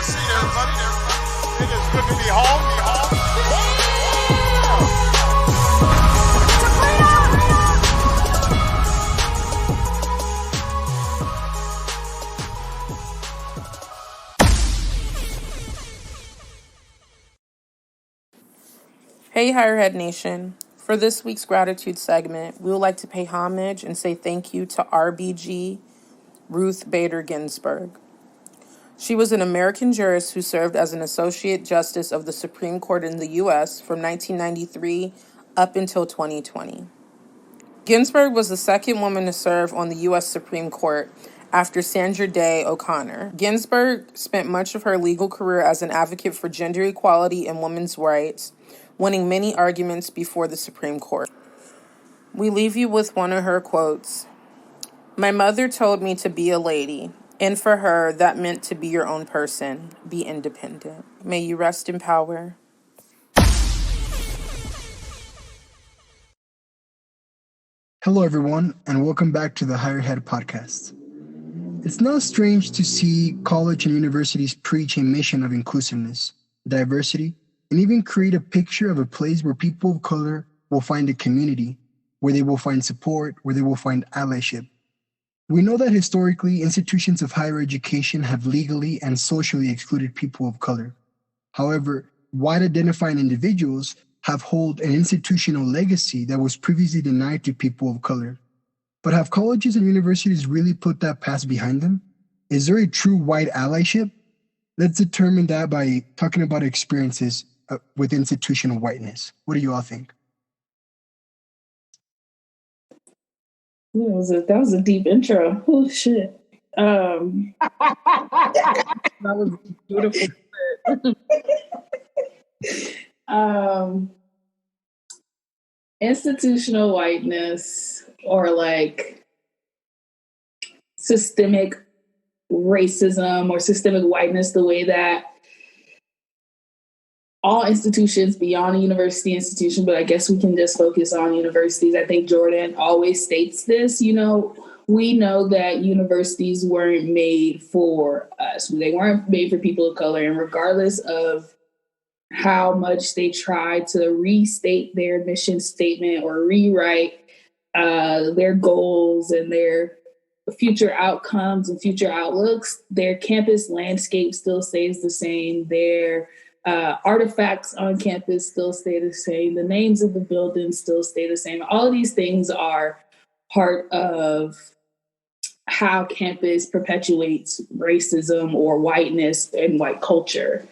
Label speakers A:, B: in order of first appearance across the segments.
A: seat, everybody. It is good to be home.
B: Hey, Higher Ed Nation. For this week's gratitude segment, we would like to pay homage and say thank you to RBG Ruth Bader Ginsburg. She was an American jurist who served as an Associate Justice of the Supreme Court in the U.S. from 1993 up until 2020. Ginsburg was the second woman to serve on the U.S. Supreme Court after Sandra Day O'Connor. Ginsburg spent much of her legal career as an advocate for gender equality and women's rights, winning many arguments before the Supreme Court. We leave you with one of her quotes. "My mother told me to be a lady, and for her, that meant to be your own person, be independent. May you rest in power."
C: Hello, everyone, and welcome back to the Higher Ed podcast. It's not strange to see college and universities preach a mission of inclusiveness, diversity, and even create a picture of a place where people of color will find a community, where they will find support, where they will find allyship. We know that historically, institutions of higher education have legally and socially excluded people of color. However, white identifying individuals have held an institutional legacy that was previously denied to people of color. But have colleges and universities really put that past behind them? Is there a true white allyship? Let's determine that by talking about experiences with institutional whiteness. What do you all think?
D: That was a deep intro. Oh shit.
B: That was beautiful.
D: Institutional whiteness, or like systemic racism or systemic whiteness, the way that all institutions beyond a university institution, but I guess we can just focus on universities. I think Jordan always states this, we know that universities weren't made for us. They weren't made for people of color. And regardless of how much they try to restate their mission statement or rewrite their goals and their future outcomes and future outlooks, their campus landscape still stays the same. Their artifacts on campus still stay the same. The names of the buildings still stay the same. All of these things are part of how campus perpetuates racism or whiteness and white culture,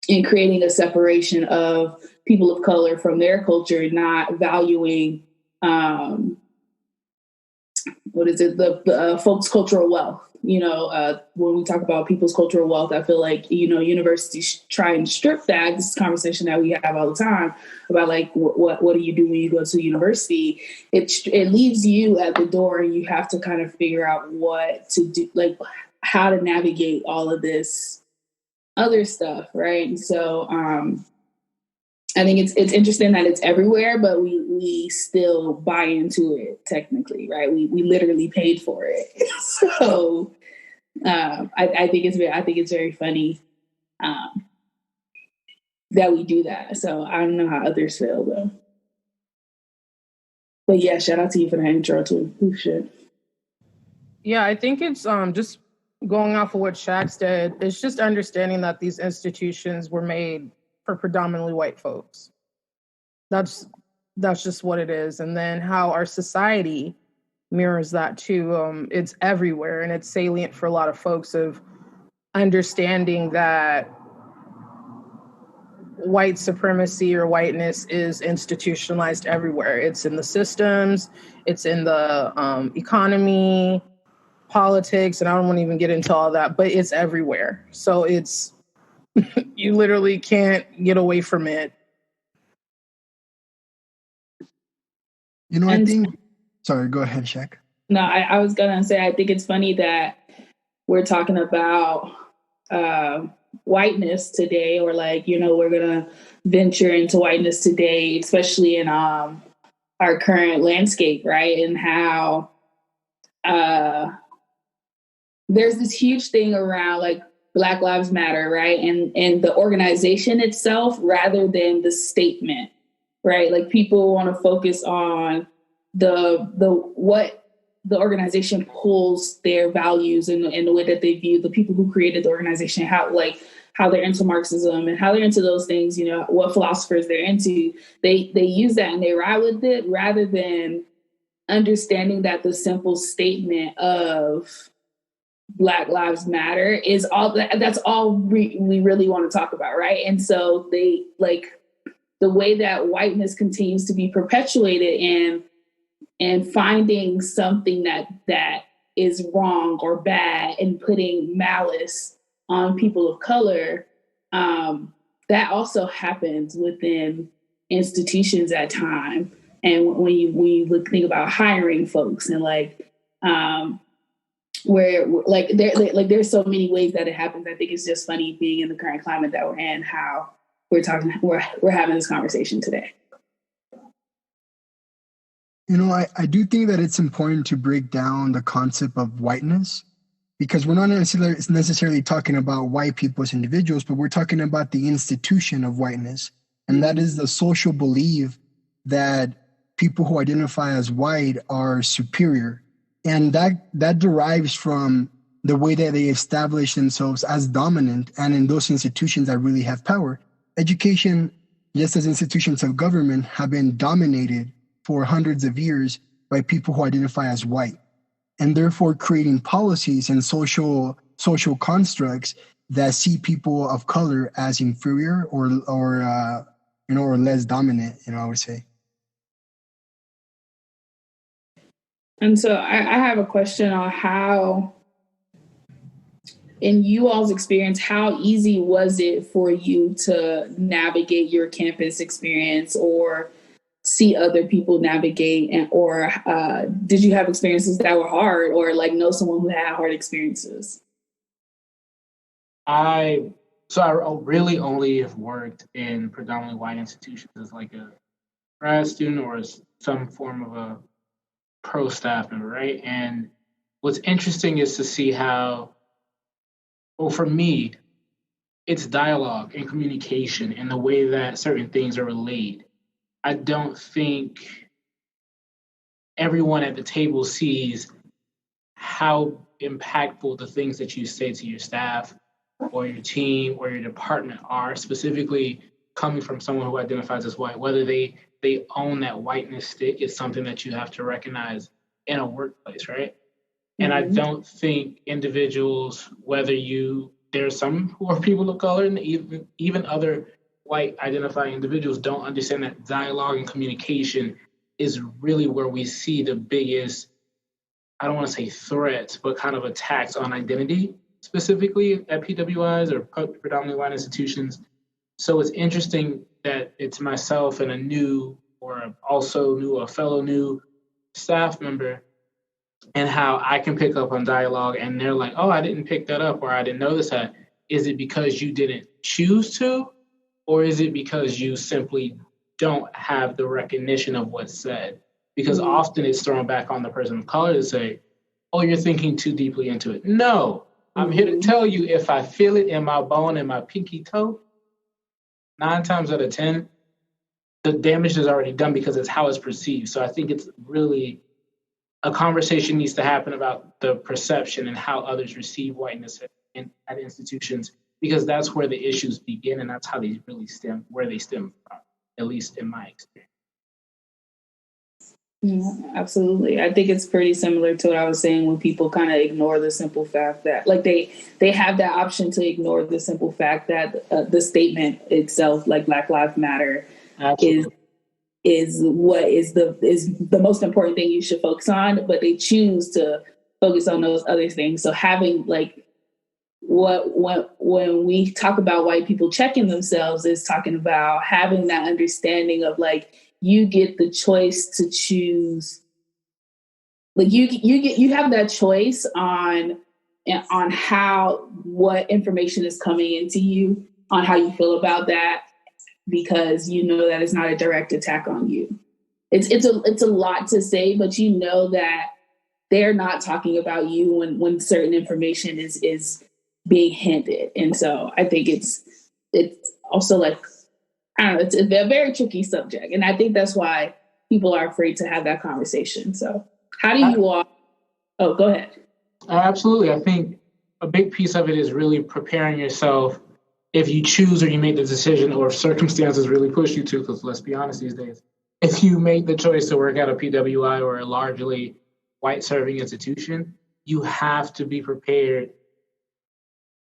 D: in creating a separation of people of color from their culture, not valuing the folks' cultural wealth. When we talk about people's cultural wealth, I feel like, universities try and strip that. This is a conversation that we have all the time about like, what do you do when you go to university? It leaves you at the door and you have to kind of figure out what to do, like how to navigate all of this other stuff. Right. And so, I think it's interesting that it's everywhere, but we still buy into it technically, right? We literally paid for it. So I think it's very funny that we do that. So I don't know how others feel though. But yeah, shout out to you for the intro too. Oh shit.
B: Yeah, I think it's just going off of what Shaq said. It's just understanding that these institutions were made for predominantly white folks. That's just what it is. And then how our society mirrors that too. It's everywhere, and it's salient for a lot of folks of understanding that white supremacy or whiteness is institutionalized everywhere. It's in the systems, it's in the economy, politics, and I don't want to even get into all that, but it's everywhere. So it's you literally can't get away from it.
C: I think... Sorry, go ahead, Shaq.
D: No, I was going to say, I think it's funny that we're talking about whiteness today, or like, we're going to venture into whiteness today, especially in our current landscape, right? And how there's this huge thing around like Black Lives Matter, right? And the organization itself rather than the statement, right? Like people want to focus on the what the organization pulls their values and the way that they view the people who created the organization, how they're into Marxism and how they're into those things, you know, what philosophers they're into. They use that and they ride with it rather than understanding that the simple statement of Black Lives Matter is all that's all we really want to talk about, right? And so they like the way that whiteness continues to be perpetuated and finding something that is wrong or bad and putting malice on people of color, that also happens within institutions at time. And when you think about hiring folks and like where like there's so many ways that it happens. I think it's just funny being in the current climate that we're in, how we're having this conversation today.
C: You know, I do think that it's important to break down the concept of whiteness, because we're not necessarily talking about white people as individuals, but we're talking about the institution of whiteness. And that is the social belief that people who identify as white are superior. And that derives from the way that they establish themselves as dominant and in those institutions that really have power. Education, just as institutions of government, have been dominated for hundreds of years by people who identify as white, and therefore creating policies and social constructs that see people of color as inferior or less dominant, I would say.
D: And so I have a question on how, in you all's experience, how easy was it for you to navigate your campus experience or see other people navigate, or did you have experiences that were hard, or like know someone who had hard experiences?
E: I really only have worked in predominantly white institutions as like a grad student or as some form of a pro staff member, right? And what's interesting is to see how, well, for me, it's dialogue and communication and the way that certain things are relayed. I don't think everyone at the table sees how impactful the things that you say to your staff or your team or your department are, specifically coming from someone who identifies as white. Whether they own that whiteness stick is something that you have to recognize in a workplace, right? Mm-hmm. And I don't think individuals, there's some who are people of color and even other white identifying individuals don't understand that dialogue and communication is really where we see the biggest, I don't want to say threats, but kind of attacks on identity, specifically at PWIs or predominantly white institutions. So it's interesting that it's myself and a fellow new staff member, and how I can pick up on dialogue and they're like, oh, I didn't pick that up, or I didn't notice that. Is it because you didn't choose to? Or is it because you simply don't have the recognition of what's said? Because often it's thrown back on the person of color to say, oh, you're thinking too deeply into it. No, I'm here to tell you, if I feel it in my bone and my pinky toe, 9 times out of 10, the damage is already done because it's how it's perceived. So I think it's really a conversation needs to happen about the perception and how others receive whiteness at institutions, because that's where the issues begin and that's how they really stem from, at least in my experience.
D: Yeah, absolutely. I think it's pretty similar to what I was saying when people kind of ignore the simple fact that, like, they have that option to ignore the simple fact that the statement itself, like Black Lives Matter, is the most important thing you should focus on, but they choose to focus on those other things. So having like when we talk about white people checking themselves, is talking about having that understanding of like, you get the choice to choose. Like you have that choice on what information is coming into you, on how you feel about that, because you know that it's not a direct attack on you. It's a lot to say, but you know that they're not talking about you when certain information is being handed. And so I think it's also like, I don't know, it's a very tricky subject. And I think that's why people are afraid to have that conversation. So how do you all, oh, go ahead.
E: Absolutely. I think a big piece of it is really preparing yourself if you choose or you make the decision or if circumstances really push you to, because let's be honest these days, if you make the choice to work at a PWI or a largely white serving institution, you have to be prepared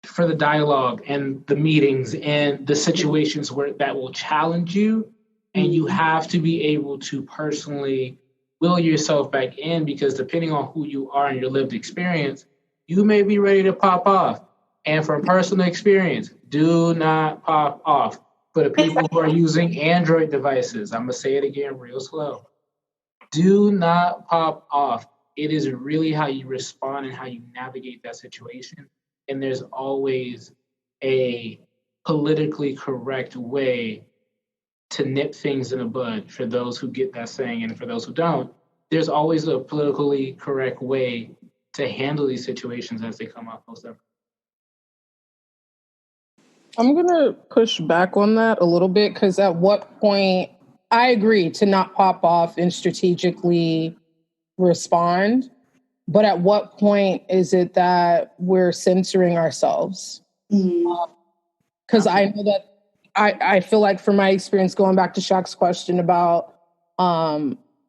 E: for the dialogue and the meetings and the situations where that will challenge you. And you have to be able to personally will yourself back in, because depending on who you are and your lived experience, you may be ready to pop off. And from personal experience, do not pop off. For the people who are using Android devices, I'm going to say it again real slow. Do not pop off. It is really how you respond and how you navigate that situation. And there's always a politically correct way to nip things in the bud for those who get that saying. And for those who don't, there's always a politically correct way to handle these situations as they come up. Most definitely.
B: I'm going to push back on that a little bit, because at what point, I agree to not pop off and strategically respond, but at what point is it that we're censoring ourselves? Because I know that I feel like from my experience, going back to Shaq's question about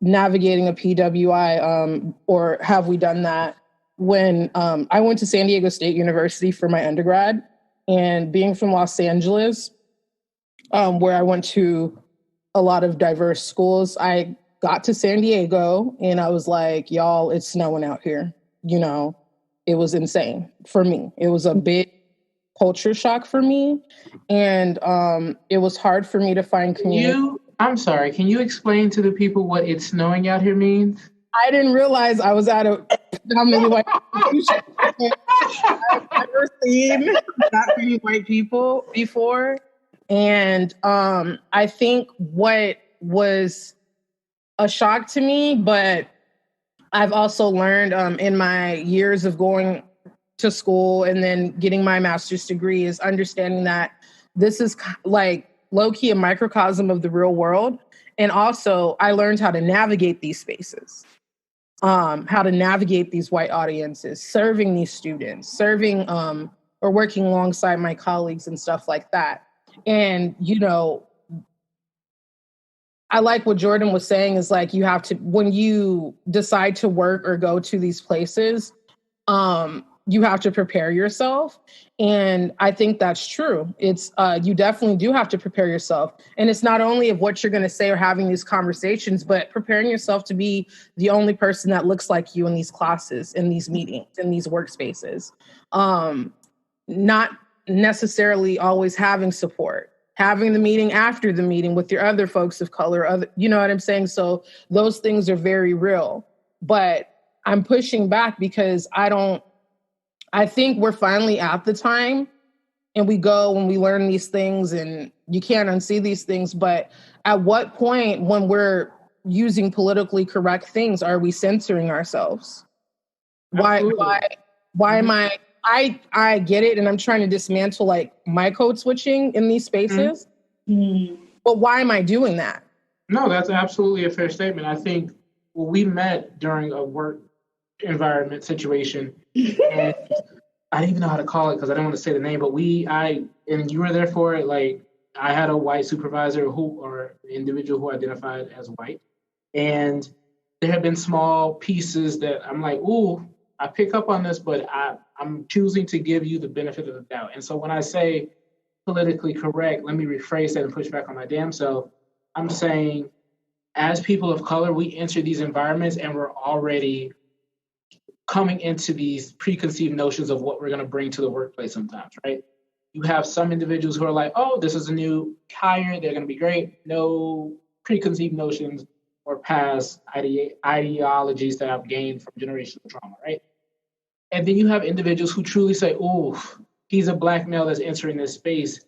B: navigating a PWI, or have we done that, when I went to San Diego State University for my undergrad, and being from Los Angeles, where I went to a lot of diverse schools, I got to San Diego and I was like, y'all, it's snowing out here. You know, it was insane for me. It was a big culture shock for me. And it was hard for me to find community.
E: I'm sorry, can you explain to the people what it's snowing out here means?
B: I didn't realize I was at how many white institutions. I've never seen that many white people before. And I think what was a shock to me, but I've also learned in my years of going to school and then getting my master's degree, is understanding that this is like low-key a microcosm of the real world. And also I learned how to navigate these spaces. How to navigate these white audiences, serving these students, serving or working alongside my colleagues and stuff like that. And, you know, I like what Jordan was saying, is like, you have to, when you decide to work or go to these places, you have to prepare yourself. And I think that's true. It's you definitely do have to prepare yourself. And it's not only of what you're going to say or having these conversations, but preparing yourself to be the only person that looks like you in these classes, in these meetings, in these workspaces. Not necessarily always having support, having the meeting after the meeting with your other folks of color, you know what I'm saying? So those things are very real. But I'm pushing back because I think we're finally at the time, and we go and we learn these things and you can't unsee these things. But at what point, when we're using politically correct things, are we censoring ourselves? Why am I get it. And I'm trying to dismantle like my code switching in these spaces. But why am I doing that?
E: No, that's absolutely a fair statement. I think we met during a work environment situation, and I don't even know how to call it because I don't want to say the name, but and you were there for it. Like, I had a white supervisor or individual who identified as white, and there have been small pieces that I'm like, ooh, I pick up on this, but I'm choosing to give you the benefit of the doubt. And so when I say politically correct, let me rephrase that and push back on my damn self. I'm saying, as people of color, we enter these environments and we're already coming into these preconceived notions of what we're going to bring to the workplace sometimes, right? You have some individuals who are like, oh, this is a new hire, they're going to be great. No preconceived notions or past ideologies that I've gained from generational trauma, right? And then you have individuals who truly say, oh, he's a black male that's entering this space.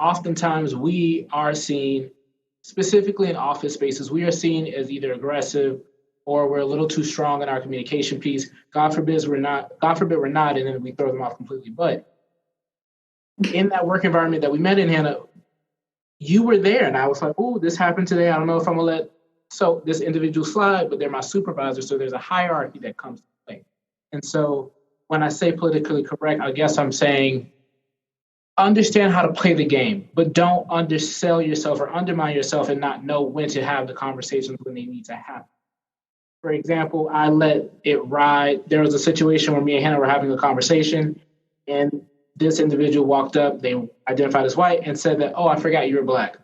E: Oftentimes we are seen, specifically in office spaces, we are seen as either aggressive or we're a little too strong in our communication piece. God forbid we're not, and then we throw them off completely. But in that work environment that we met in, Hannah, you were there, and I was like, oh, this happened today. I don't know if I'm going to let this individual slide, but they're my supervisor, so there's a hierarchy that comes to play. And so when I say politically correct, I guess I'm saying understand how to play the game, but don't undersell yourself or undermine yourself and not know when to have the conversations when they need to happen. For example, I let it ride. There was a situation where me and Hannah were having a conversation, and this individual walked up, they identified as white, and said that, oh, I forgot you were Black.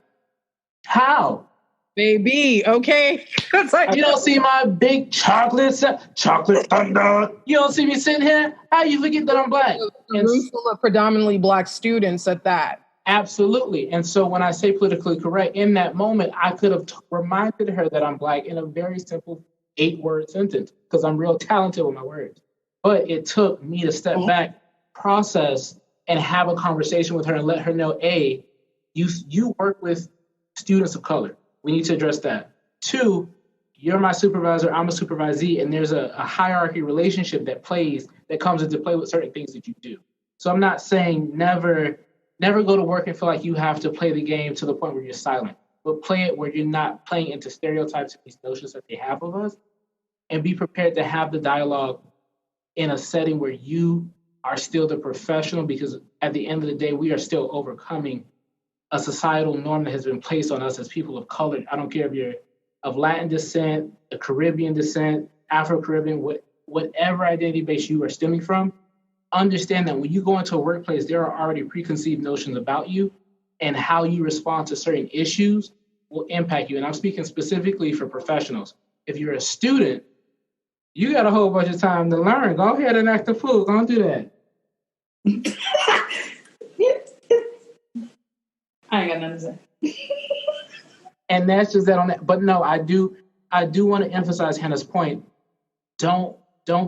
E: How?
B: Baby, okay. That's like,
E: you don't see my big chocolate thunder. You don't see me sitting here. How you forget that I'm Black?
B: A room full of predominantly Black students at that.
E: Absolutely. And so when I say politically correct, in that moment, I could have reminded her that I'm Black in a very simple 8-word sentence because I'm real talented with my words. But it took me to step back, process, and have a conversation with her and let her know, A, you work with students of color. We need to address that. 2, you're my supervisor, I'm a supervisee, and there's a hierarchy relationship that comes into play with certain things that you do. So I'm not saying never go to work and feel like you have to play the game to the point where you're silent, but play it where you're not playing into stereotypes and these notions that they have of us, and be prepared to have the dialogue in a setting where you are still the professional, because at the end of the day, we are still overcoming a societal norm that has been placed on us as people of color. I don't care if you're of Latin descent, a Caribbean descent, Afro-Caribbean, whatever identity base you are stemming from, understand that when you go into a workplace, there are already preconceived notions about you, and how you respond to certain issues will impact you. And I'm speaking specifically for professionals. If you're a student, you got a whole bunch of time to learn. Go ahead and act a fool. Don't do that.
D: I ain't got nothing to say.
E: And that's just that on that. But no, I do want to emphasize Hannah's point. Don't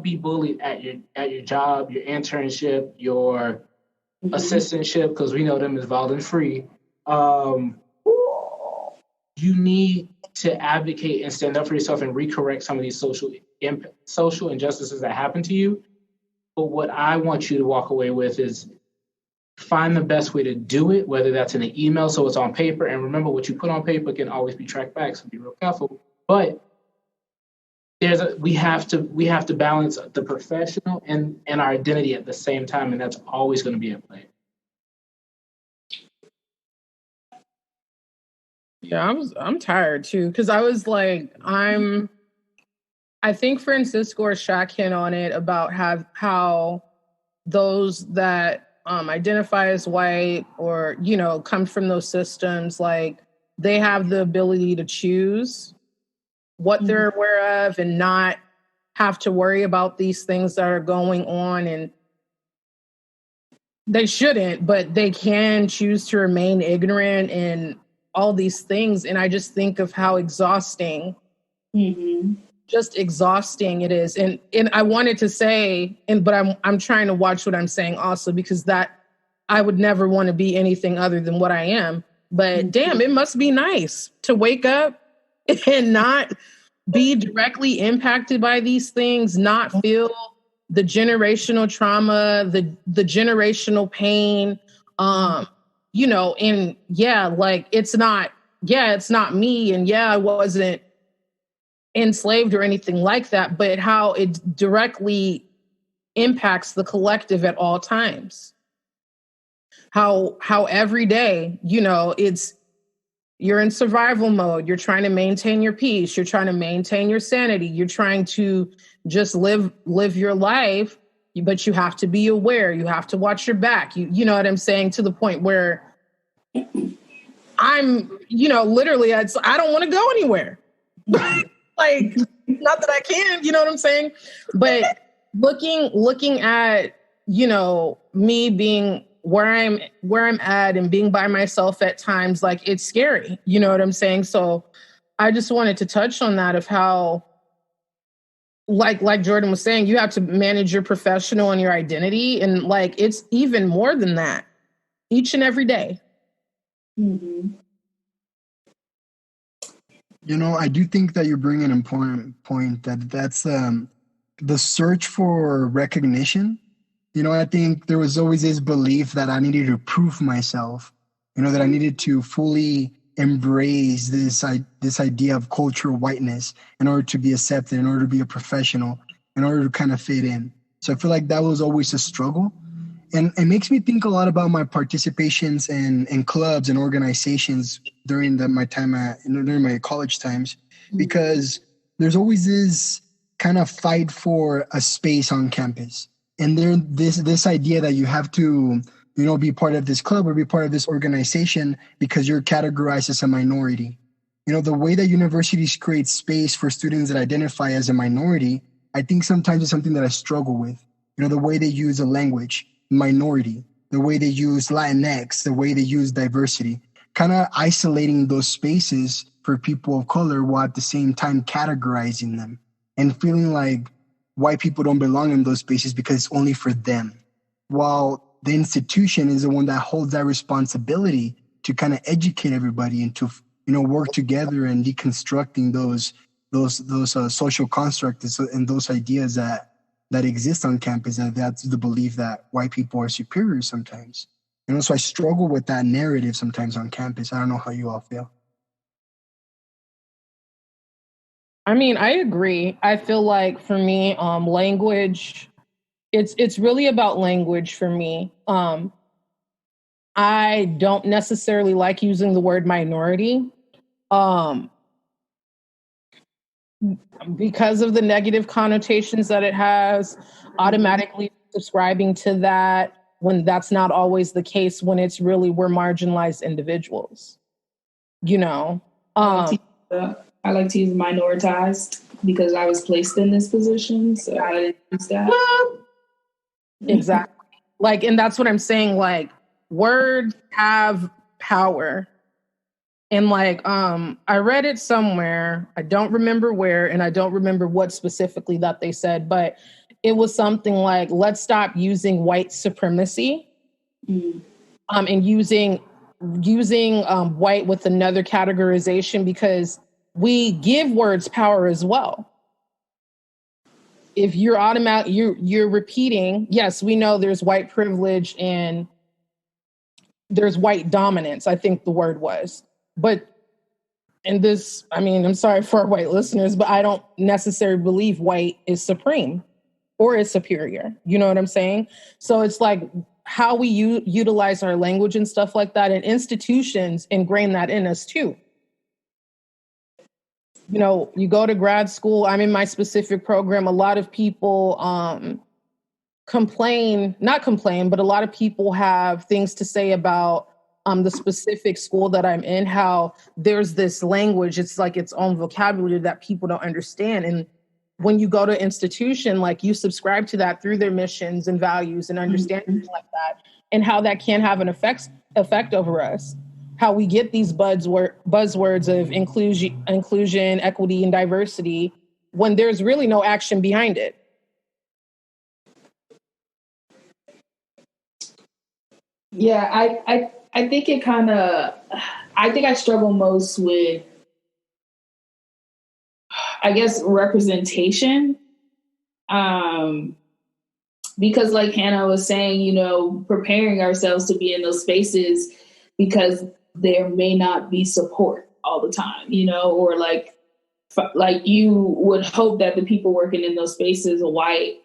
E: be bullied at your job, your internship, your assistantship, because we know them as violent free. You need to advocate and stand up for yourself and recorrect some of these social injustices that happen to you. But what I want you to walk away with is find the best way to do it, whether that's in an email so it's on paper. And remember, what you put on paper can always be tracked back, so be real careful. But we have to balance the professional and our identity at the same time, and that's always going to be at play.
B: Yeah, I'm tired too, because I was like, I think Francisco or Shaq hit on it about how those that identify as white or, come from those systems, like they have the ability to choose what they're aware of and not have to worry about these things that are going on. And they shouldn't, but they can choose to remain ignorant and all these things. And I just think of how exhausting, just exhausting it is. And I wanted to say, but I'm trying to watch what I'm saying also, because that I would never want to be anything other than what I am. But damn, it must be nice to wake up and not be directly impacted by these things, not feel the generational trauma, the generational pain, and it's not me. And I wasn't enslaved or anything like that, but how it directly impacts the collective at all times. How every day, you're in survival mode. You're trying to maintain your peace. You're trying to maintain your sanity. You're trying to just live your life, but you have to be aware. You have to watch your back. You know what I'm saying? To the point where I'm, literally, I don't want to go anywhere. Like, not that I can, you know what I'm saying? But looking at, me being where I'm at and being by myself at times, like it's scary, you know what I'm saying? So I just wanted to touch on that of how, like Jordan was saying, you have to manage your professional and your identity. And like, it's even more than that each and every day.
C: I do think that you're bringing an important point that's the search for recognition. I think there was always this belief that I needed to prove myself, that I needed to fully embrace this idea of cultural whiteness in order to be accepted, in order to be a professional, in order to kind of fit in. So I feel like that was always a struggle. And it makes me think a lot about my participations in clubs and organizations during during my college times, because there's always this kind of fight for a space on campus. And there this idea that you have to, be part of this club or be part of this organization because you're categorized as a minority. The way that universities create space for students that identify as a minority, I think sometimes is something that I struggle with. The way they use a language, minority, the way they use Latinx, the way they use diversity, kind of isolating those spaces for people of color while at the same time categorizing them and feeling like white people don't belong in those spaces because it's only for them. While the institution is the one that holds that responsibility to kind of educate everybody and to, work together and deconstructing those social constructs and those ideas that exist on campus, and that's the belief that white people are superior sometimes. So I struggle with that narrative sometimes on campus. I don't know how you all feel.
B: I mean, I agree. I feel like for me, language, it's really about language for me. I don't necessarily like using the word minority. Because of the negative connotations that it has, automatically subscribing to that when that's not always the case, when it's really we're marginalized individuals.
D: I like to use minoritized because I was placed in this position, so I didn't use that.
B: Exactly. And that's what I'm saying. Words have power. And I read it somewhere, I don't remember where, and I don't remember what specifically that they said, but it was something like, let's stop using white supremacy, and using white with another categorization, because we give words power as well. If you're repeating, yes, we know there's white privilege and there's white dominance, I think the word was. But in this, I'm sorry for our white listeners, but I don't necessarily believe white is supreme or is superior. You know what I'm saying? So it's like how we utilize our language and stuff like that, and institutions ingrain that in us too. You go to grad school, I'm in my specific program, a lot of people not complain, but a lot of people have things to say about the specific school that I'm in, how there's this language, it's like its own vocabulary that people don't understand. And when you go to institution, you subscribe to that through their missions and values and understanding like that, and how that can have an effect over us. How we get these buzzwords of inclusion, equity, and diversity when there's really no action behind it.
D: Yeah, I think I struggle most with, I guess, representation. Because like Hannah was saying, preparing ourselves to be in those spaces because there may not be support all the time, or like you would hope that the people working in those spaces are white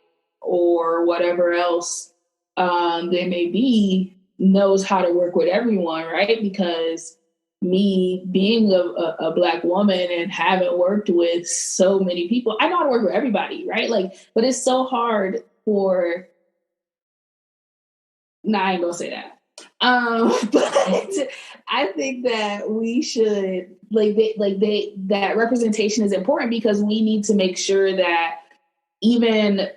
D: or whatever else they may be, knows how to work with everyone, right? Because me being a Black woman and having worked with so many people, I know how to work with everybody, right? But it's so hard for, I ain't gonna say that. But I think that we should that representation is important, because we need to make sure that even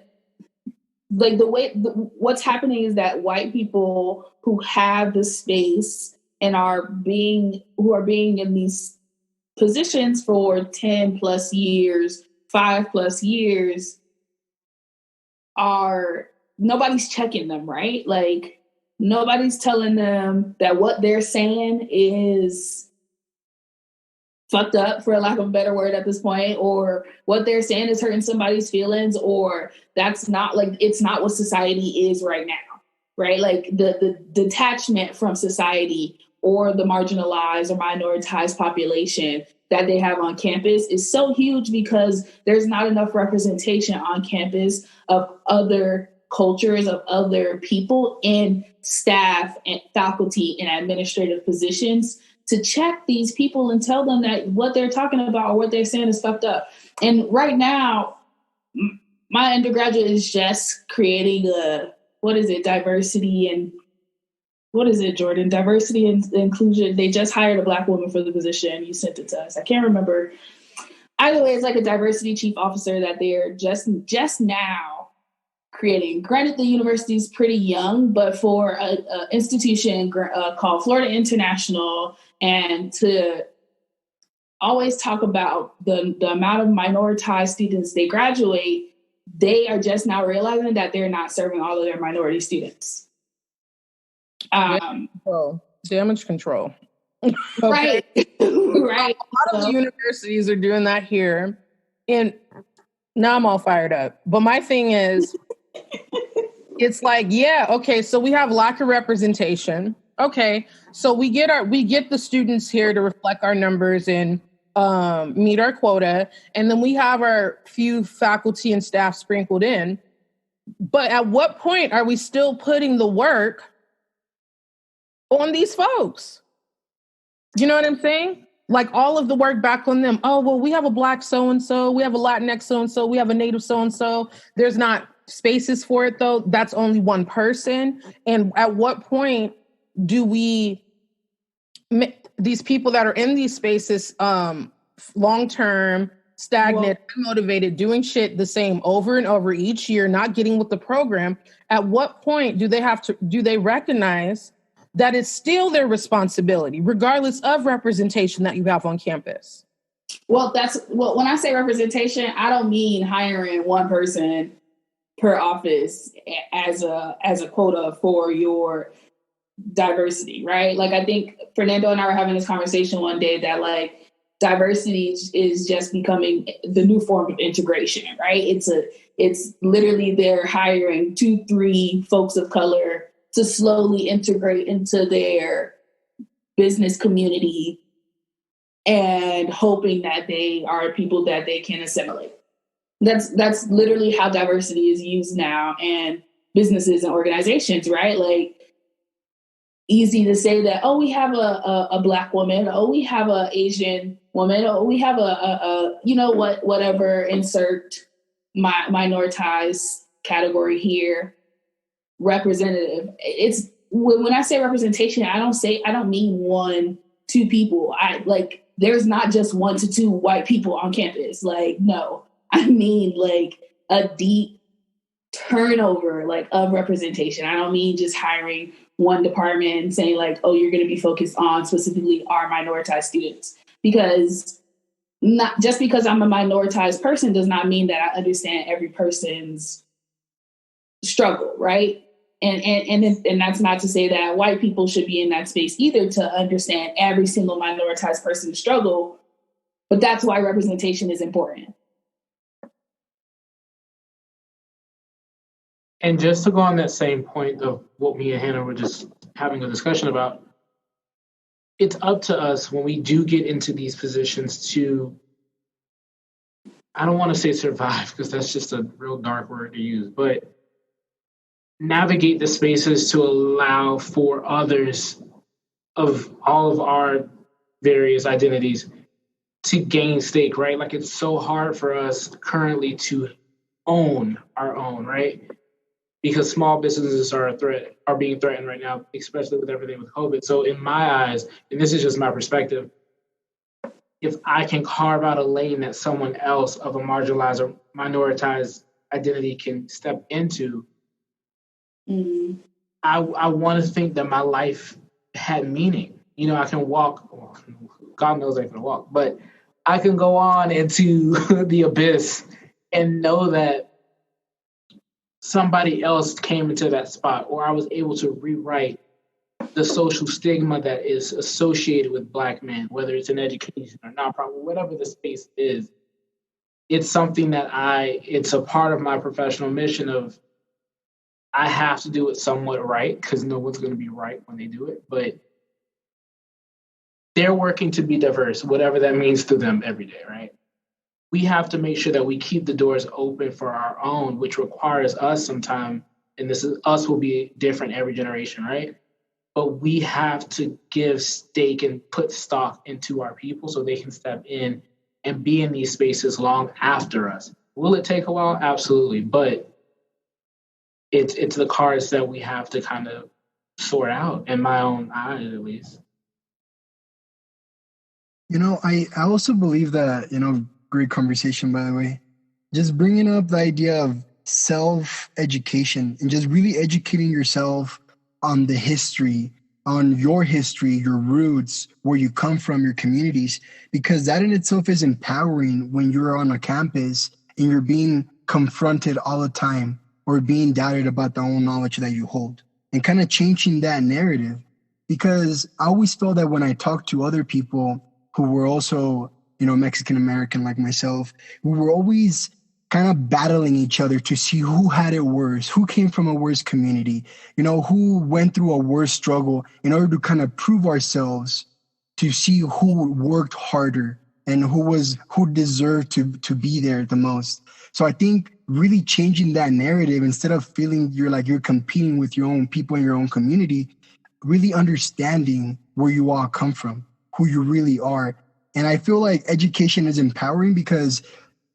D: what's happening is that white people who have the space and who are being in these positions for 10 plus years, 5+ years, nobody's checking them, right? Nobody's telling them that what they're saying is fucked up, for lack of a better word at this point, or what they're saying is hurting somebody's feelings, or that's not like, it's not what society is right now, right? Like the detachment from society or the marginalized or minoritized population that they have on campus is so huge because there's not enough representation on campus of other cultures, of other people in staff and faculty and administrative positions to check these people and tell them that what they're talking about or what they're saying is fucked up. And right now, my undergraduate is just creating diversity and what is it, Jordan? Diversity and inclusion. They just hired a Black woman for the position. You sent it to us. I can't remember. Either way, it's like a diversity chief officer that they're just now creating. Granted, the university is pretty young, but for an institution called Florida International, and to always talk about the amount of minoritized students they graduate, they are just now realizing that they're not serving all of their minority students.
B: Damage control.
D: Right. Right.
B: A lot of the universities are doing that here. And now I'm all fired up. But my thing is, it's like, yeah, okay, so we have lack of representation. Okay, so we get the students here to reflect our numbers and meet our quota, and then we have our few faculty and staff sprinkled in. But at what point are we still putting the work on these folks? You know what I'm saying? Like all of the work back on them. Oh, well, we have a Black so-and-so, we have a Latinx so-and-so, we have a Native so-and-so. There's not spaces for it though. That's only one person. And at what point do we, these people that are in these spaces, long-term, stagnant, unmotivated, doing shit the same over and over each year, not getting with the program, at what point do they recognize that it's still their responsibility, regardless of representation that you have on campus?
D: Well, when I say representation, I don't mean hiring one person per office as a quota for your diversity, right? Like, I think Fernando and I were having this conversation one day that like diversity is just becoming the new form of integration, right? It's literally they're hiring 2-3 folks of color to slowly integrate into their business community and hoping that they are people that they can assimilate. That's literally how diversity is used now in businesses and organizations, right? Like, easy to say that, oh, we have a Black woman, oh, we have an Asian woman, oh, we have a whatever, insert minoritized category here, representative. It's when I say representation, I don't mean 1-2 people. There's not just 1 to 2 white people on campus. Like, no, I mean like a deep turnover of representation. I don't mean just hiring one department and saying like, oh, you're going to be focused on specifically our minoritized students, because not just because I'm a minoritized person does not mean that I understand every person's struggle, right? And that's not to say that white people should be in that space either to understand every single minoritized person's struggle, but that's why representation is important.
E: And just to go on that same point of what me and Hannah were just having a discussion about, it's up to us when we do get into these positions to, I don't want to say survive because that's just a real dark word to use, but navigate the spaces to allow for others of all of our various identities to gain stake, right? Like, it's so hard for us currently to own our own, right? Because small businesses are being threatened right now, especially with everything with COVID. So in my eyes, and this is just my perspective, if I can carve out a lane that someone else of a marginalized or minoritized identity can step into,
D: mm-hmm.
E: I want to think that my life had meaning. You know, I can walk, well, God knows I can walk, but I can go on into the abyss and know that somebody else came into that spot, or I was able to rewrite the social stigma that is associated with Black men, whether it's in education or nonprofit, whatever the space is. It's something that it's a part of my professional mission of I have to do it somewhat right because no one's going to be right when they do it. But they're working to be diverse, whatever that means to them every day, right? We have to make sure that we keep the doors open for our own, which requires us sometime, and us will be different every generation, right? But we have to give stake and put stock into our people so they can step in and be in these spaces long after us. Will it take a while? Absolutely. But it's the cards that we have to kind of sort out, in my own eyes at least.
C: I also believe that, great conversation, by the way, just bringing up the idea of self-education and just really educating yourself on the history, on your history, your roots, where you come from, your communities, because that in itself is empowering when you're on a campus and you're being confronted all the time or being doubted about the own knowledge that you hold, and kind of changing that narrative. Because I always felt that when I talked to other people who were also, Mexican American like myself, we were always kind of battling each other to see who had it worse, who came from a worse community, who went through a worse struggle in order to kind of prove ourselves, to see who worked harder and who deserved to be there the most. So I think really changing that narrative, instead of feeling you're competing with your own people in your own community, really understanding where you all come from, who you really are. And I feel like education is empowering because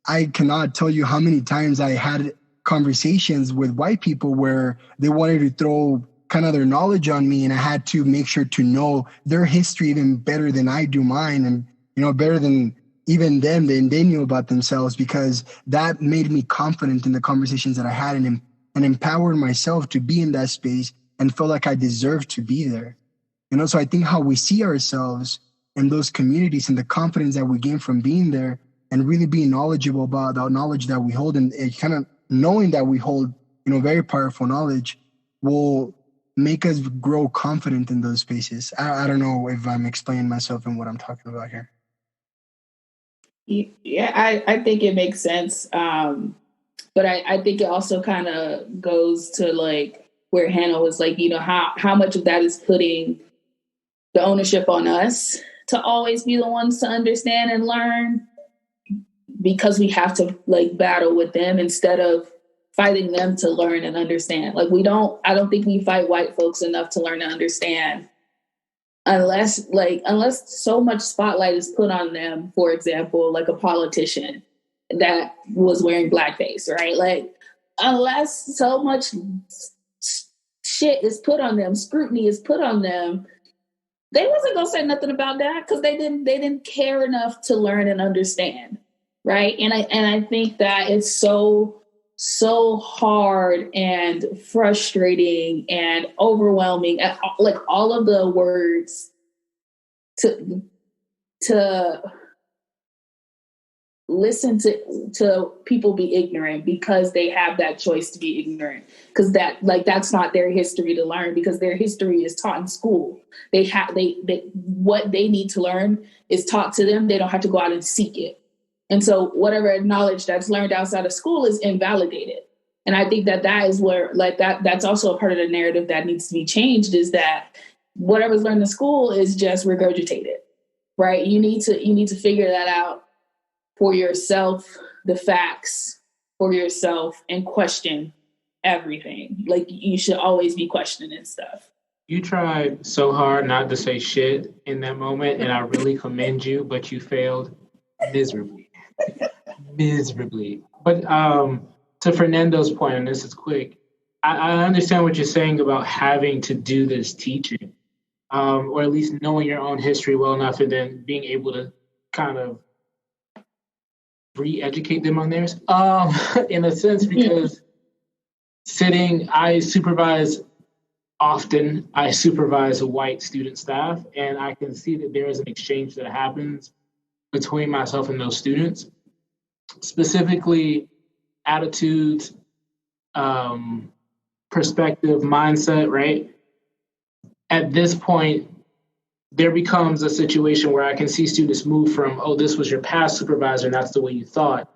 C: I cannot tell you how many times I had conversations with white people where they wanted to throw kind of their knowledge on me, and I had to make sure to know their history even better than I do mine, and better than even them than they knew about themselves, because that made me confident in the conversations that I had and empowered myself to be in that space and felt like I deserved to be there. So I think how we see ourselves in those communities and the confidence that we gain from being there and really being knowledgeable about the knowledge that we hold, and kind of knowing that we hold, very powerful knowledge, will make us grow confident in those spaces. I don't know if I'm explaining myself and what I'm talking about here.
D: Yeah, I think it makes sense. But I think it also kind of goes to like where Hannah was like, how much of that is putting the ownership on us to always be the ones to understand and learn, because we have to like battle with them instead of fighting them to learn and understand. Like I don't think we fight white folks enough to learn and understand unless so much spotlight is put on them. For example, like a politician that was wearing blackface, right? Like unless so much shit is put on them, scrutiny is put on them, they wasn't gonna say nothing about that because they didn't care enough to learn and understand, right? And I think that it's so hard and frustrating and overwhelming, like all of the words to listen to people be ignorant because they have that choice to be ignorant, because that's not their history to learn, because their history is taught in school. They what they need to learn is taught to them. They don't have to go out and seek it. And so whatever knowledge that's learned outside of school is invalidated. And I think that is where that's also a part of the narrative that needs to be changed, is that whatever's learned in school is just regurgitated, right? You need to figure that out for yourself, the facts for yourself, and question everything. Like you should always be questioning stuff.
E: You tried so hard not to say shit in that moment, and I really commend you, but you failed miserably. Miserably. But to Fernando's point, and this is quick, I understand what you're saying about having to do this teaching, or at least knowing your own history well enough and then being able to kind of re-educate them on theirs, in a sense, because I supervise white student staff, and I can see that there is an exchange that happens between myself and those students, specifically attitudes, perspective, mindset, right? at this point, there becomes a situation where I can see students move from, oh, this was your past supervisor and that's the way you thought,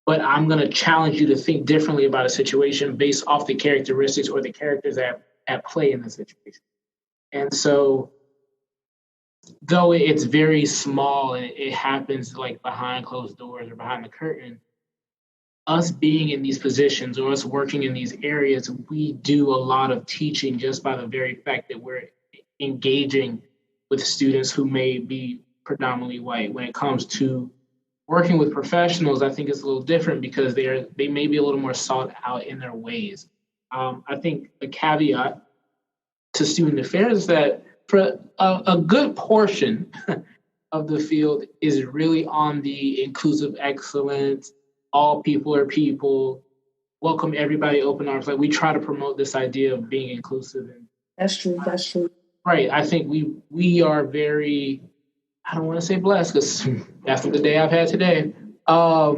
E: but I'm going to challenge you to think differently about a situation based off the characteristics or the characters at play in the situation. And so, though it's very small and it happens like behind closed doors or behind the curtain, us being in these positions or us working in these areas, we do a lot of teaching just by the very fact that we're engaging with students who may be predominantly white. When it comes to working with professionals, I think it's a little different because they may be a little more sought out in their ways. I think a caveat to student affairs is that for a good portion of the field is really on the inclusive excellence, all people are people, welcome everybody, open arms. Like we try to promote this idea of being inclusive. And
D: That's true. That's true.
E: right. I think we are very, I don't want to say blessed because after the day I've had today, I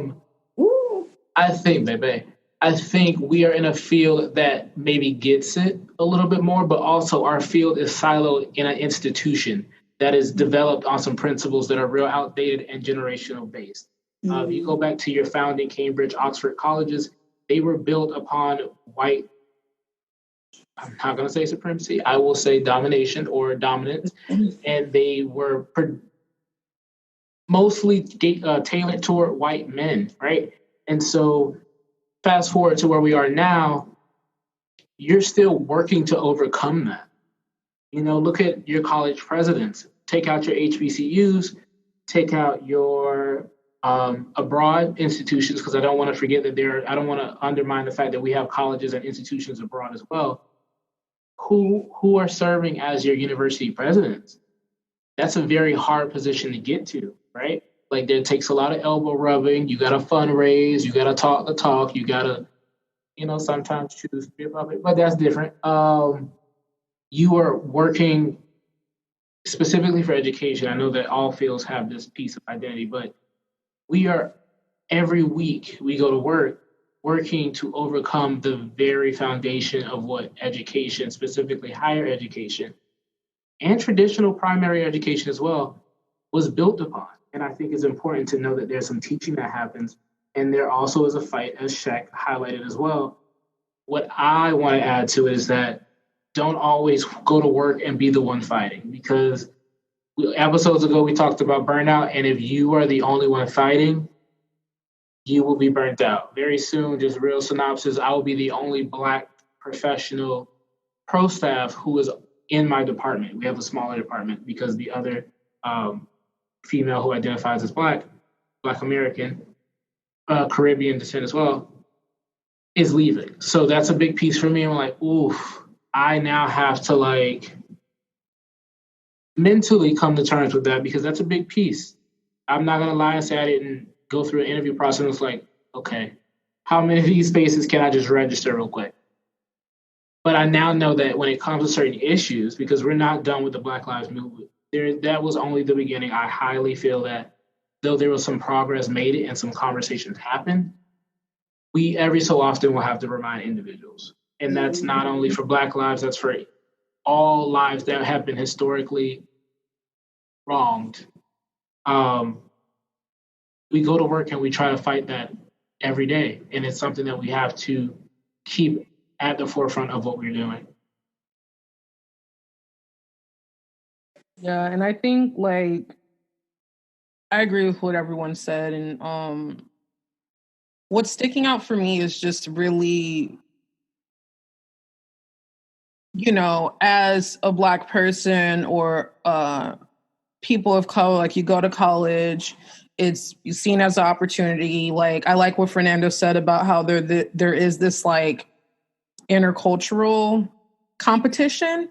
E: think we are in a field that maybe gets it a little bit more, but also our field is siloed in an institution that is developed on some principles that are real outdated and generational based. If you go back to your founding Cambridge, Oxford colleges, they were built upon white, I'm not going to say supremacy, I will say domination or dominance, and they were mostly tailored toward white men, right? And so fast forward to where we are now, you're still working to overcome that. You know, look at your college presidents. Take out your HBCUs, take out your abroad institutions, because I don't want to forget that I don't want to undermine the fact that we have colleges and institutions abroad as well, who are serving as your university presidents. That's a very hard position to get to, right? Like there takes a lot of elbow rubbing. You got to fundraise. You got to talk the talk. You got to, sometimes choose to be a puppet, but that's different. You are working specifically for education. I know that all fields have this piece of identity, but every week we go to work working to overcome the very foundation of what education, specifically higher education, and traditional primary education as well, was built upon. And I think it's important to know that there's some teaching that happens, and there also is a fight, as Shaq highlighted as well. What I want to add to it is that don't always go to work and be the one fighting, because episodes ago we talked about burnout, and if you are the only one fighting, you will be burnt out. Very soon, just real synopsis, I will be the only Black professional pro staff who is in my department. We have a smaller department because the other female who identifies as Black American, Caribbean descent as well, is leaving. So that's a big piece for me. I'm like, oof, I now have to mentally come to terms with that, because that's a big piece. I'm not going to lie and say I didn't go through an interview process and it's like, okay, how many of these spaces can I just register real quick? But I now know that when it comes to certain issues, because we're not done with the Black Lives Movement, that was only the beginning. I highly feel that though there was some progress made and some conversations happened, we every so often will have to remind individuals. And that's not only for Black lives, that's for all lives that have been historically wronged. We go to work and we try to fight that every day. And it's something that we have to keep at the forefront of what we're doing.
B: Yeah, and I think I agree with what everyone said. And what's sticking out for me is just really, as a Black person or people of color, you go to college, it's seen as an opportunity. I like what Fernando said about how there is this intercultural competition,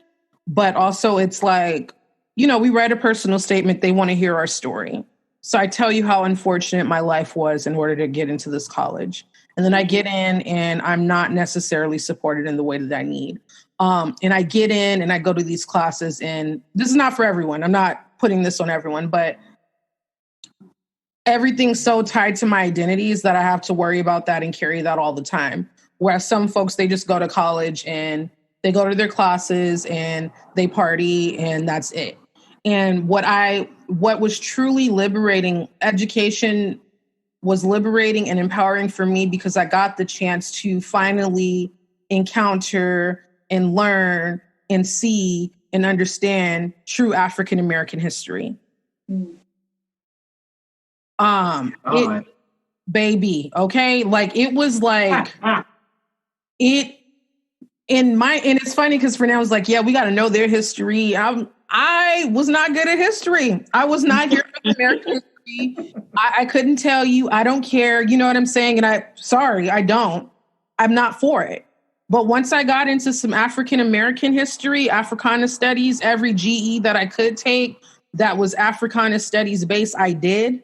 B: but also it's we write a personal statement. They want to hear our story. So I tell you how unfortunate my life was in order to get into this college. And then I get in and I'm not necessarily supported in the way that I need. And I get in and I go to these classes, and this is not for everyone. I'm not putting this on everyone, but everything's so tied to my identities that I have to worry about that and carry that all the time. Whereas some folks, they just go to college and They go to their classes and they party and that's it. And what was truly liberating, education was liberating and empowering for me because I got the chance to finally encounter and learn and see and understand true African American history. Baby, okay? Like it was like and it's funny because Fernando was like, yeah, we got to know their history. I was not good at history. I was not here for the American history. I couldn't tell you. I don't care. You know what I'm saying? And I don't. I'm not for it. But once I got into some African American history, Africana studies, every GE that I could take that was Africana studies based, I did.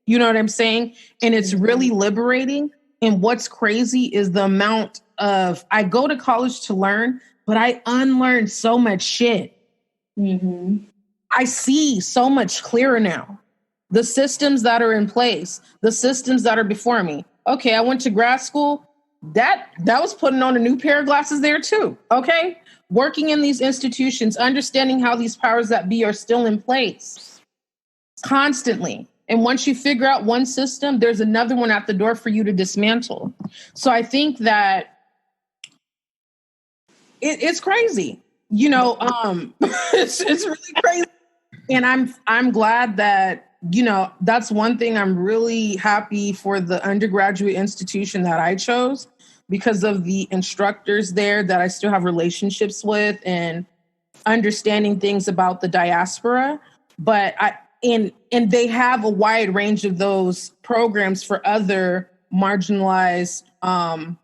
B: You know what I'm saying? And it's really liberating. And what's crazy is the amount of, I go to college to learn, but I unlearned so much shit. Mm-hmm. I see so much clearer now. The systems that are in place, the systems that are before me. Okay, I went to grad school. That was putting on a new pair of glasses there too. Okay, working in these institutions, understanding how these powers that be are still in place constantly. And once you figure out one system, there's another one at the door for you to dismantle. So I think that it's crazy. You know, it's really crazy. And I'm glad that, you know, that's one thing I'm really happy for the undergraduate institution that I chose because of the instructors there that I still have relationships with and understanding things about the diaspora. But and they have a wide range of those programs for other marginalized, I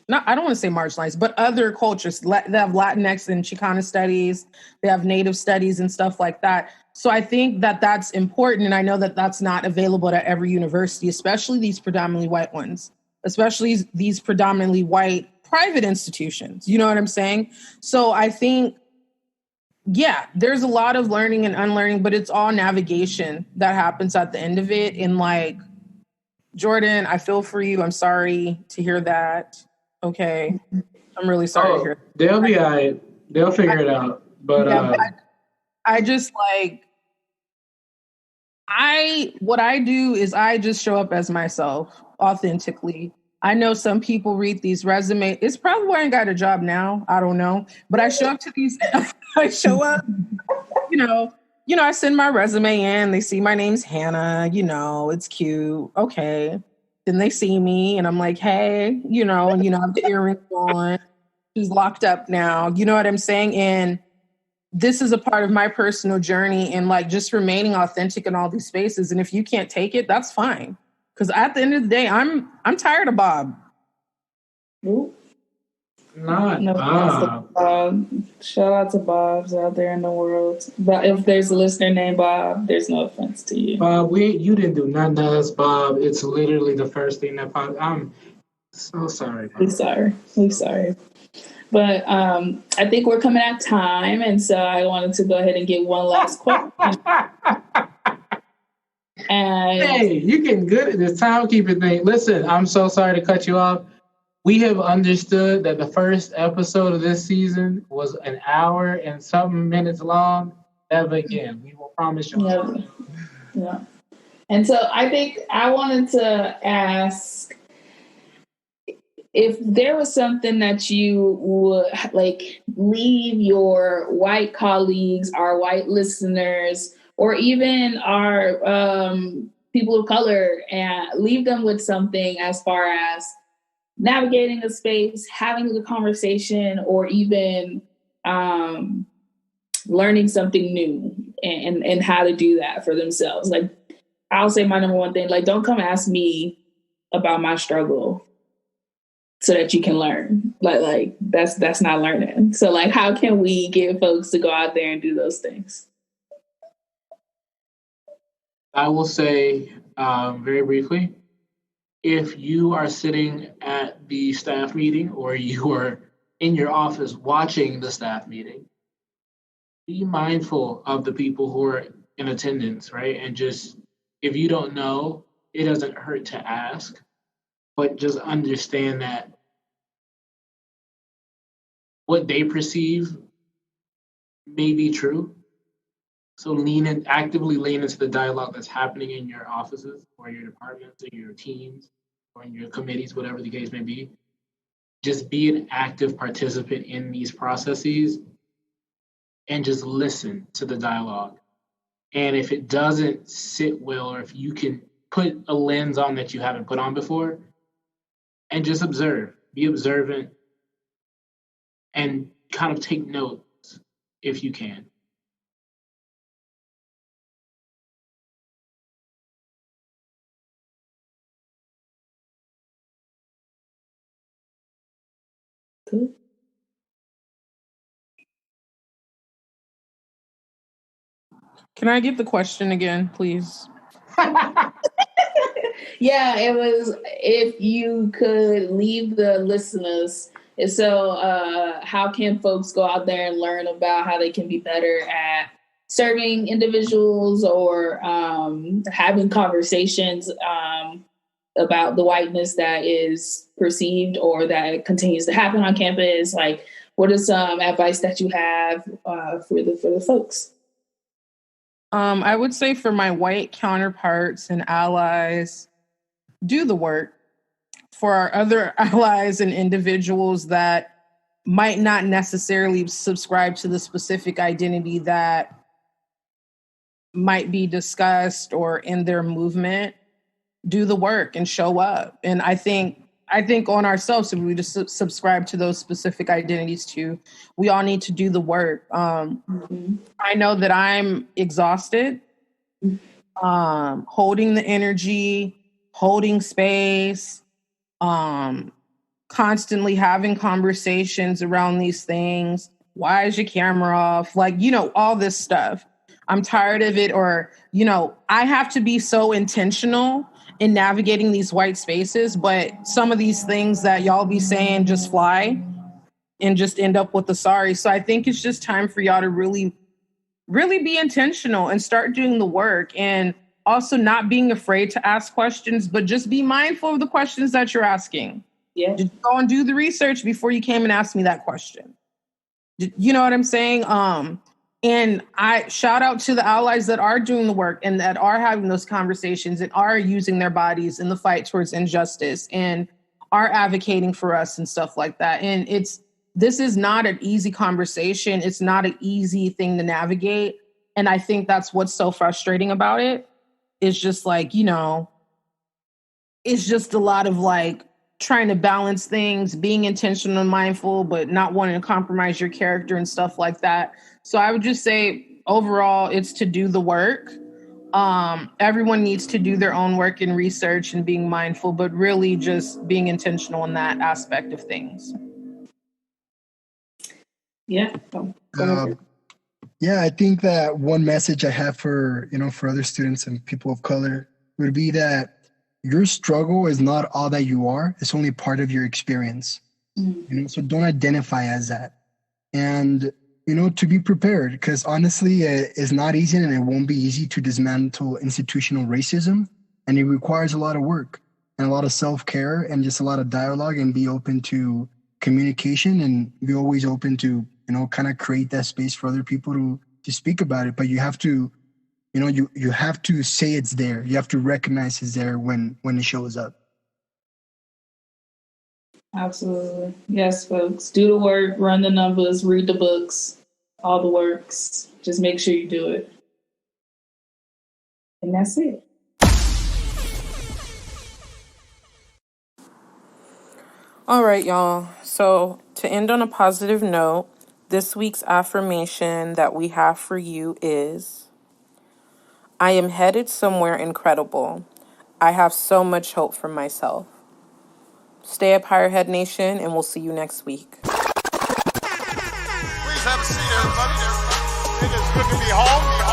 B: don't want to say marginalized, but other cultures. They have Latinx and Chicana studies. They have Native studies and stuff like that. So I think that that's important. And I know that that's not available at every university, especially these predominantly white ones, especially these predominantly white private institutions. You know what I'm saying? So I think, yeah, there's a lot of learning and unlearning, but it's all navigation that happens at the end of it. And like, Jordan, I feel for you. I'm sorry to hear that. Okay. I'm really sorry to hear that.
E: They'll be all right. They'll figure it out. But,
B: yeah, I just like, what I do is I just show up as myself authentically. I know some people read these resumes. It's probably why I ain't got a job now. I don't know. But I show up to these, I show up, you know, I send my resume in. They see my name's Hannah, it's cute. Okay. Then they see me and I'm like, hey, and I have the earrings on. She's locked up now. You know what I'm saying? And this is a part of my personal journey and like just remaining authentic in all these spaces. And if you can't take it, that's fine. Because at the end of the day, I'm tired of Bob.
E: Not Bob.
D: Shout out to Bobs out there in the world. But if there's a listener named Bob, there's no offense to you.
E: Bob, you didn't do nothing to us, Bob. It's literally the first thing that popped. I'm so sorry, Bob.
D: We sorry. But I think we're coming at time, and so I wanted to go ahead and get one last question. And
E: hey, you're getting good at this timekeeping thing. Listen, I'm so sorry to cut you off. We have understood that the first episode of this season was an hour and something minutes long. Never again. We will promise you.
D: Yeah. And so I think I wanted to ask if there was something that you would like leave your white colleagues, our white listeners, or even our people of color, and leave them with something as far as navigating a space, having a conversation, or even learning something new and how to do that for themselves. Like, I'll say my number one thing, like, don't come ask me about my struggle so that you can learn. Like that's not learning. So like, how can we get folks to go out there and do those things?
E: I will say very briefly, if you are sitting at the staff meeting or you are in your office watching the staff meeting, be mindful of the people who are in attendance, right? And just, if you don't know, it doesn't hurt to ask, but just understand that what they perceive may be true. So actively lean into the dialogue that's happening in your offices or your departments or your teams or in your committees, whatever the case may be. Just be an active participant in these processes and just listen to the dialogue. And if it doesn't sit well, or if you can put a lens on that you haven't put on before, and just observe, be observant, and kind of take notes if you can.
D: Cool.
B: Can I get the question again, please?
D: Yeah, it was if you could leave the listeners. So, how can folks go out there and learn about how they can be better at serving individuals or having conversations about the whiteness that is perceived or that continues to happen on campus? Like, what is some advice that you have for the folks?
B: I would say for my white counterparts and allies, do the work. For our other allies and individuals that might not necessarily subscribe to the specific identity that might be discussed or in their movement, do the work and show up. And I think on ourselves, if we just subscribe to those specific identities too, we all need to do the work. I know that I'm exhausted, holding the energy, holding space, constantly having conversations around these things. Why is your camera off? Like, all this stuff. I'm tired of it. Or, I have to be so intentional in navigating these white spaces, but some of these things that y'all be saying just fly and just end up with the sorry. So I think it's just time for y'all to really, really be intentional and start doing the work, and also not being afraid to ask questions, but just be mindful of the questions that you're asking.
D: Yeah.
B: Just go and do the research before you came and asked me that question. You know what I'm saying? And I shout out to the allies that are doing the work and that are having those conversations and are using their bodies in the fight towards injustice and are advocating for us and stuff like that. And this is not an easy conversation. It's not an easy thing to navigate. And I think that's what's so frustrating about it. It's just like, it's just a lot of like trying to balance things, being intentional and mindful, but not wanting to compromise your character and stuff like that. So I would just say overall, it's to do the work. Everyone needs to do their own work and research and being mindful, but really just being intentional in that aspect of things.
D: Yeah.
C: Yeah, I think that one message I have for other students and people of color would be that your struggle is not all that you are. It's only part of your experience. So don't identify as that. And, to be prepared, because honestly, it's not easy and it won't be easy to dismantle institutional racism. And it requires a lot of work and a lot of self-care and just a lot of dialogue, and be open to communication and be always open to, kind of create that space for other people to speak about it. But you have to, you have to say it's there. You have to recognize it's there when it shows up.
D: Absolutely. Yes, folks. Do the work, run the numbers, read the books, all the works. Just make sure you do it. And that's it.
B: All right, y'all. So to end on a positive note, this week's affirmation that we have for you is, I am headed somewhere incredible. I have so much hope for myself. Stay up, Higher Head Nation, and we'll see you next week.
A: Please have a seat, everybody. It is good to be home.